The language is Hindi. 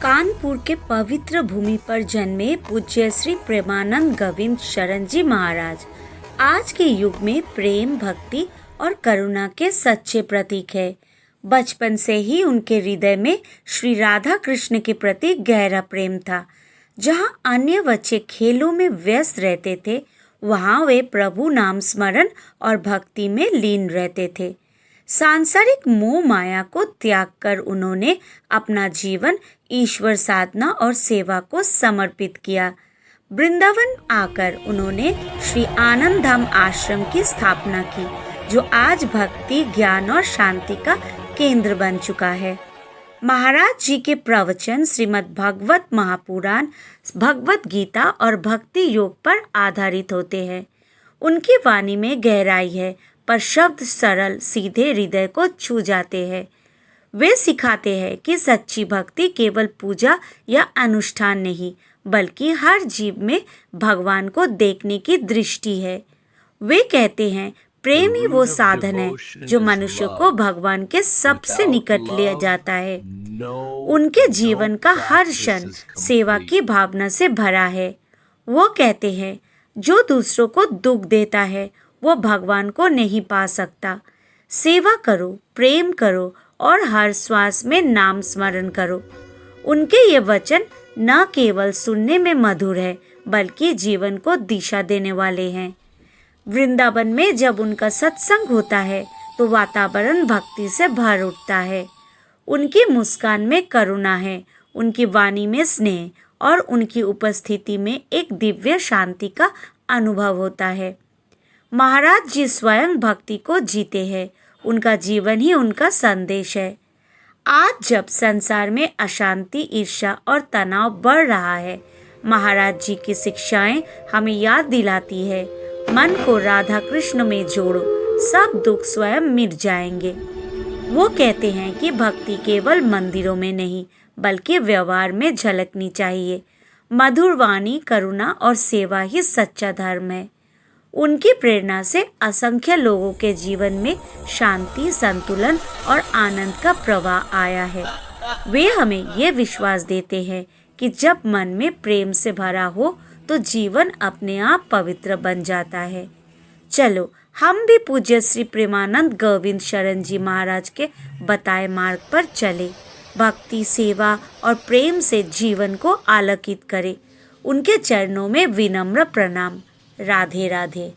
कानपुर के पवित्र भूमि पर जन्मे पूज्य श्री प्रेमानंद गोविंद शरण जी महाराज आज के युग में प्रेम, भक्ति और करुणा के सच्चे प्रतीक है। बचपन से ही उनके हृदय में श्री राधा कृष्ण के प्रति गहरा प्रेम था। जहाँ अन्य बच्चे खेलों में व्यस्त रहते थे, वहाँ वे प्रभु नाम स्मरण और भक्ति में लीन रहते थे। सांसारिक मोह माया को त्याग कर उन्होंने अपना जीवन ईश्वर साधना और सेवा को समर्पित किया। वृंदावन आकर उन्होंने श्री आनंद धाम आश्रम की स्थापना की, जो आज भक्ति, ज्ञान और शांति का केंद्र बन चुका है। महाराज जी के प्रवचन श्रीमद् भागवत महापुराण, भगवत गीता और भक्ति योग पर आधारित होते हैं। उनकी वाणी में गहराई है, पर शब्द सरल सीधे हृदय को छू जाते हैं। वे सिखाते हैं कि सच्ची भक्ति केवल पूजा या अनुष्ठान नहीं, बल्कि हर जीव में भगवान को देखने की दृष्टि है। वे कहते हैं, प्रेम ही वो साधन है जो मनुष्य को भगवान के सबसे निकट ले जाता है। उनके जीवन का हर क्षण सेवा की भावना से भरा है। वो कहते हैं, जो दूसरों को दुख देता है वो भगवान को नहीं पा सकता। सेवा करो, प्रेम करो और हर श्वास में नाम स्मरण करो। उनके ये वचन न केवल सुनने में मधुर है, बल्कि जीवन को दिशा देने वाले हैं। वृंदावन में जब उनका सत्संग होता है तो वातावरण भक्ति से भर उठता है। उनकी मुस्कान में करुणा है, उनकी वाणी में स्नेह और उनकी उपस्थिति में एक दिव्य शांति का अनुभव होता है। महाराज जी स्वयं भक्ति को जीते हैं। उनका जीवन ही उनका संदेश है। आज जब संसार में अशांति, ईर्ष्या और तनाव बढ़ रहा है, महाराज जी की शिक्षाएं हमें याद दिलाती है, मन को राधा कृष्ण में जोड़ो, सब दुख स्वयं मिट जाएंगे। वो कहते हैं कि भक्ति केवल मंदिरों में नहीं, बल्कि व्यवहार में झलकनी चाहिए। मधुर वाणी, करुणा और सेवा ही सच्चा धर्म है। उनकी प्रेरणा से असंख्य लोगों के जीवन में शांति, संतुलन और आनंद का प्रवाह आया है। वे हमें ये विश्वास देते हैं कि जब मन में प्रेम से भरा हो तो जीवन अपने आप पवित्र बन जाता है। चलो हम भी पूज्य श्री प्रेमानंद गोविंद शरण जी महाराज के बताए मार्ग पर चले। भक्ति, सेवा और प्रेम से जीवन को आलोकित करें। उनके चरणों में विनम्र प्रणाम। राधे राधे।